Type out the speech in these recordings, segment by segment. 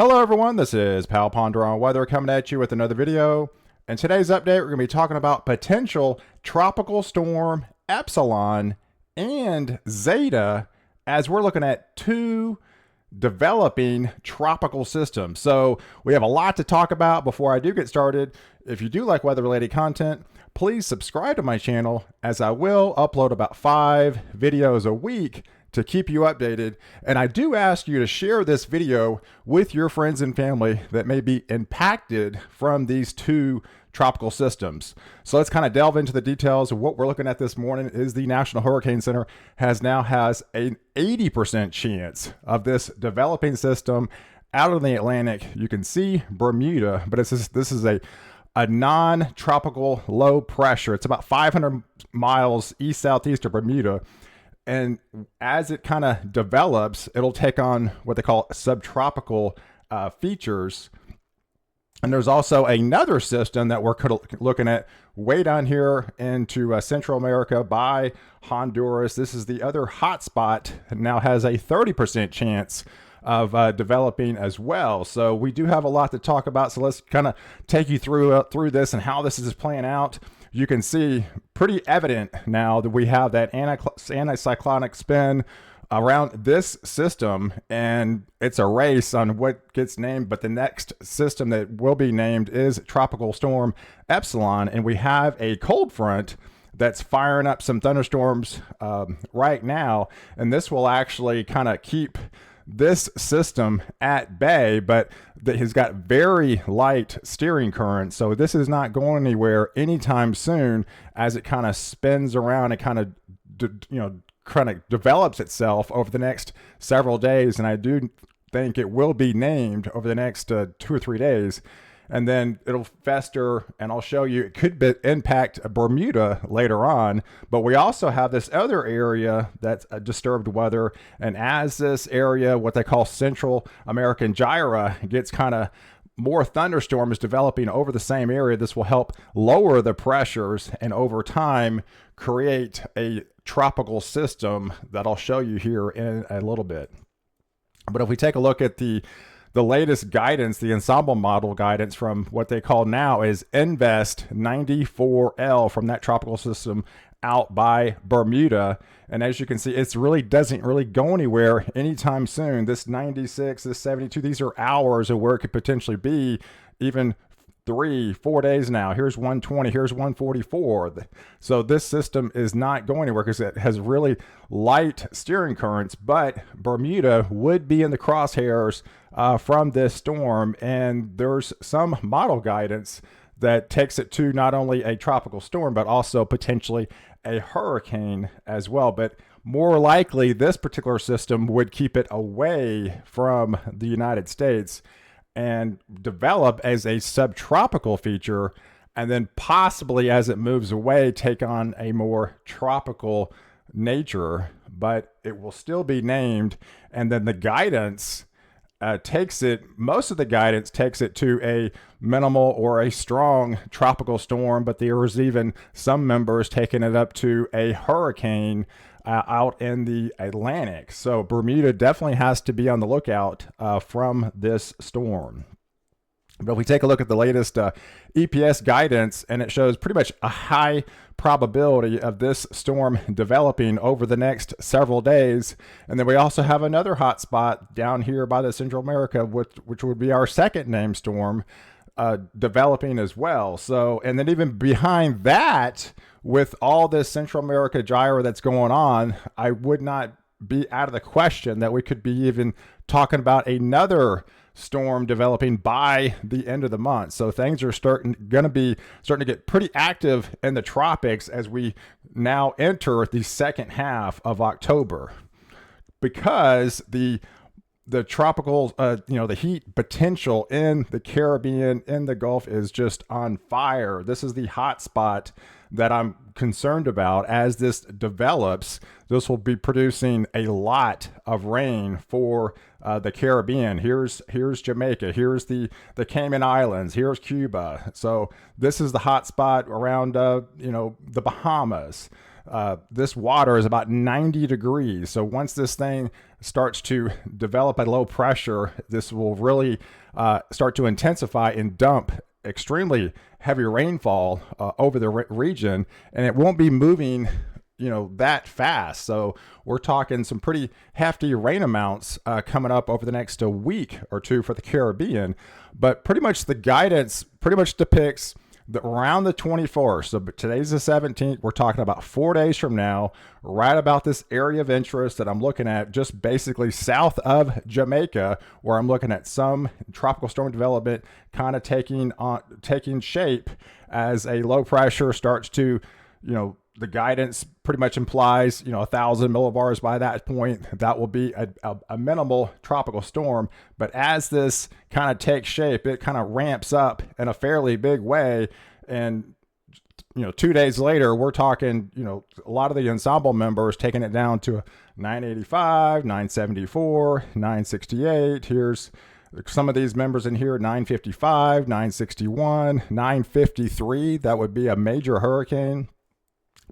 Hello everyone, this is Pal Ponder on Weather coming at you with another video. In today's update, we're going to be talking about potential tropical storm Epsilon and Zeta as we're looking at two developing tropical systems. So we have a lot to talk about. Before I do get started, if you do like weather related content, please subscribe to my channel as I will upload about 5 videos a week to keep you updated. And I do ask you to share this video with your friends and family that may be impacted from these two tropical systems. So let's kind of delve into the details of what we're looking at this morning. Is the National Hurricane Center has an 80% chance of this developing system out of the Atlantic. You can see Bermuda, but this is a non-tropical low pressure. It's about 500 miles east-southeast of Bermuda. And as it kind of develops, it'll take on what they call subtropical features. And there's also another system that we're looking at way down here into Central America by Honduras. This is the other hotspot and now has a 30% chance of developing as well. So we do have a lot to talk about. So let's kind of take you through this and how this is playing out. You can see pretty evident now that we have that anticyclonic spin around this system, and it's a race on what gets named. But the next system that will be named is Tropical Storm Epsilon, and we have a cold front that's firing up some thunderstorms right now, and this will actually kind of keep this system at bay, but that has got very light steering current. So this is not going anywhere anytime soon as it kind of spins around and kind of develops itself over the next several days. And I do think it will be named over the next 2 or 3 days. And then it'll fester, and I'll show you, it could impact Bermuda later on. But we also have this other area that's a disturbed weather. And as this area, what they call Central American gyra, gets kind of more thunderstorms developing over the same area, this will help lower the pressures and over time create a tropical system that I'll show you here in a little bit. But if we take a look at the latest guidance, the ensemble model guidance from what they call now is Invest 94L from that tropical system out by Bermuda. And as you can see, it really doesn't go anywhere anytime soon. This 96, this 72, these are hours of where it could potentially be even 3-4 days now. Here's 120, here's 144. So this system is not going anywhere because it has really light steering currents, but Bermuda would be in the crosshairs from this storm. And there's some model guidance that takes it to not only a tropical storm, but also potentially a hurricane as well. But more likely, this particular system would keep it away from the United States and develop as a subtropical feature, and then possibly as it moves away take on a more tropical nature. But it will still be named, and then the guidance most of the guidance takes it to a minimal or a strong tropical storm, but there is even some members taking it up to a hurricane out in the Atlantic. So Bermuda definitely has to be on the lookout from this storm. But if we take a look at the latest EPS guidance, and it shows pretty much a high probability of this storm developing over the next several days. And then we also have another hot spot down here by the Central America, which would be our second named storm developing as well. So, and then even behind that, with all this Central America gyro that's going on, I would not be out of the question that we could be even talking about another storm developing by the end of the month. So things are starting to get pretty active in the tropics as we now enter the second half of October, because the tropical, the heat potential in the Caribbean, in the Gulf, is just on fire. This is the hot spot that I'm concerned about. As this develops, this will be producing a lot of rain for the Caribbean. Here's Jamaica, here's the Cayman Islands, here's Cuba. So this is the hot spot around the Bahamas. this water is about 90 degrees. So once this thing starts to develop at low pressure, this will really start to intensify and dump extremely heavy rainfall over the region, and it won't be moving that fast. So we're talking some pretty hefty rain amounts coming up over the next week or two for the Caribbean. But pretty much the guidance pretty much depicts around the 24th. So today's the 17th. We're talking about 4 days from now, right about this area of interest that I'm looking at, just basically south of Jamaica, where I'm looking at some tropical storm development kind of taking shape as a low pressure starts to, the guidance pretty much implies, 1,000 millibars by that point. That will be a minimal tropical storm. But as this kind of takes shape, it kind of ramps up in a fairly big way. And, 2 days later, we're talking, a lot of the ensemble members taking it down to 985, 974, 968. Here's some of these members in here, 955, 961, 953. That would be a major hurricane.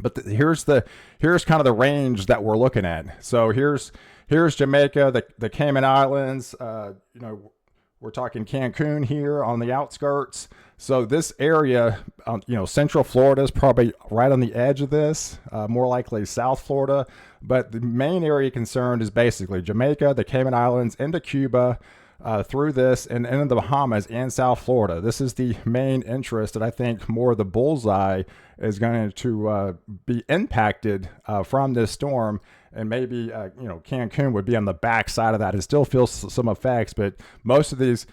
But here's kind of the range that we're looking at. So here's Jamaica, the Cayman Islands. We're talking Cancun here on the outskirts. So this area, Central Florida is probably right on the edge of this, more likely South Florida. But the main area concerned is basically Jamaica, the Cayman Islands, into Cuba, through this and into the Bahamas and South Florida. This is the main interest that I think more of the bullseye is going to be impacted from this storm. And maybe, Cancun would be on the back side of that. It still feels some effects, but most of these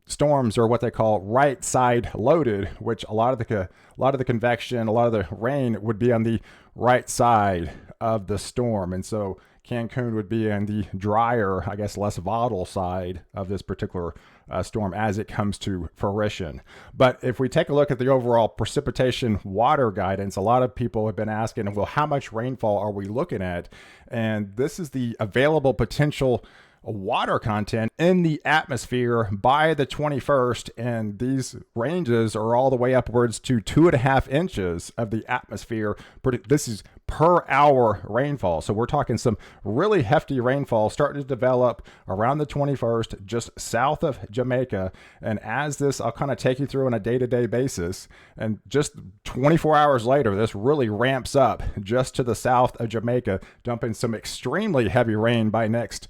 storms are what they call right side loaded, which a lot of the convection, a lot of the rain would be on the right side of the storm. And so Cancun would be on the drier, I guess, less volatile side of this particular storm as it comes to fruition. But if we take a look at the overall precipitation water guidance, a lot of people have been asking, well, how much rainfall are we looking at? And this is the available potential water content in the atmosphere by the 21st, and these ranges are all the way upwards to 2.5 inches of the atmosphere. This is per hour rainfall, so we're talking some really hefty rainfall starting to develop around the 21st, just south of Jamaica. And as this, I'll kind of take you through on a day-to-day basis, and just 24 hours later, this really ramps up just to the south of Jamaica, dumping some extremely heavy rain by next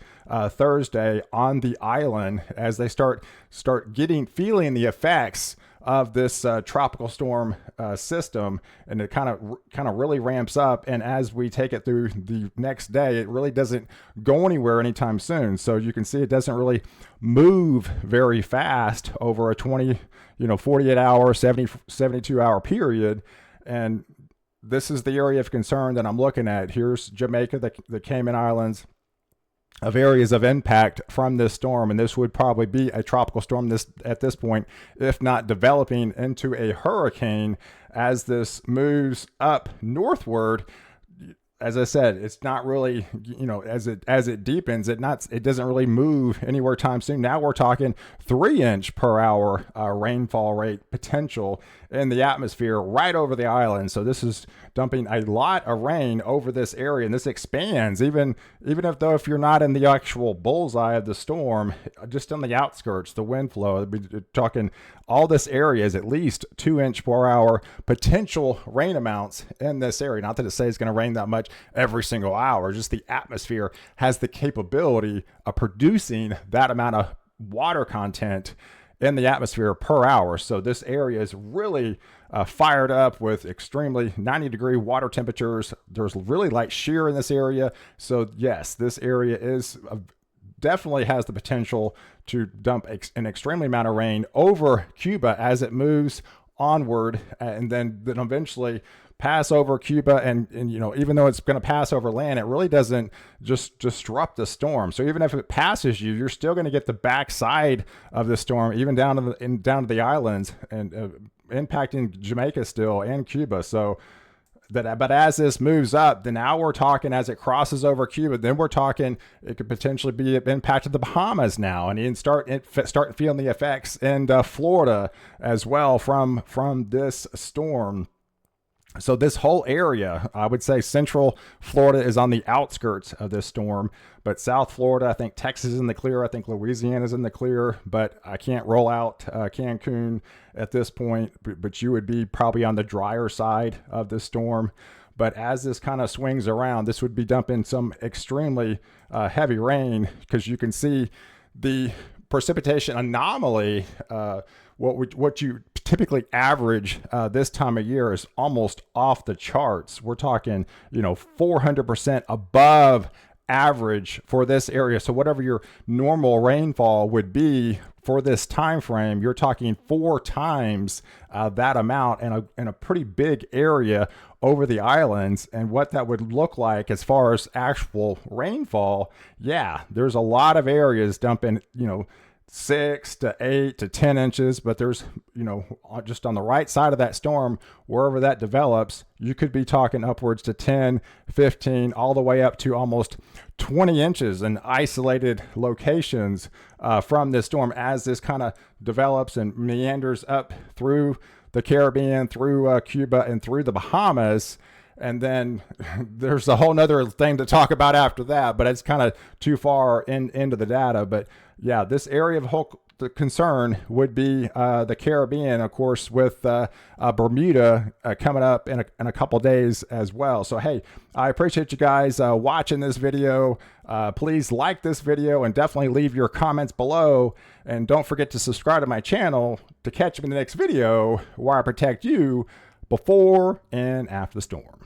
Thursday on the island as they start feeling the effects of this tropical storm system, and it kind of really ramps up. And as we take it through the next day, it really doesn't go anywhere anytime soon. So you can see it doesn't really move very fast over a 48 hour, 72 hour period. And this is the area of concern that I'm looking at. Here's Jamaica, the Cayman Islands, of areas of impact from this storm, and this would probably be a tropical storm at this point, if not developing into a hurricane as this moves up northward. As I said, it's not really, as it deepens, it doesn't really move anywhere time soon. Now we're talking 3-inch per hour rainfall rate potential in the atmosphere right over the island. So this is dumping a lot of rain over this area, and this expands even if you're not in the actual bullseye of the storm, just on the outskirts, the wind flow. We're talking all this area is at least 2-inch per hour potential rain amounts in this area. Not that it says it's going to rain that much every single hour, just the atmosphere has the capability of producing that amount of water content in the atmosphere per hour. So this area is really fired up with extremely 90-degree water temperatures. There's really light shear in this area. So yes, this area is definitely has the potential to dump an extremely amount of rain over Cuba as it moves onward, and then eventually pass over Cuba. And even though it's going to pass over land, it really doesn't just disrupt the storm. So even if it passes you, you're still going to get the backside of the storm, even down to the islands, and impacting Jamaica still and Cuba. So but as this moves up, then now we're talking as it crosses over Cuba, then we're talking it could potentially be impacted the Bahamas now, and you start feeling the effects in Florida as well from this storm. So this whole area, I would say Central Florida is on the outskirts of this storm, but South Florida, I think Texas is in the clear. I think Louisiana is in the clear, but I can't roll out Cancun at this point, but you would be probably on the drier side of this storm. But as this kind of swings around, this would be dumping some extremely heavy rain, because you can see the precipitation anomaly. What you typically average this time of year is almost off the charts. We're talking, 400% above average for this area. So whatever your normal rainfall would be for this time frame, you're talking 4 times that amount in a pretty big area over the islands. And what that would look like as far as actual rainfall, yeah, there's a lot of areas dumping, 6 to 8 to 10 inches, but there's, just on the right side of that storm, wherever that develops, you could be talking upwards to 10, 15, all the way up to almost 20 inches in isolated locations from this storm as this kind of develops and meanders up through the Caribbean, through Cuba, and through the Bahamas. And then there's a whole nother thing to talk about after that, but it's kind of too far into the data. But yeah, this area of the concern would be the Caribbean, of course, with Bermuda coming up in a couple days as well. So, hey, I appreciate you guys watching this video. Please like this video and definitely leave your comments below. And don't forget to subscribe to my channel to catch me in the next video where I protect you before and after the storm.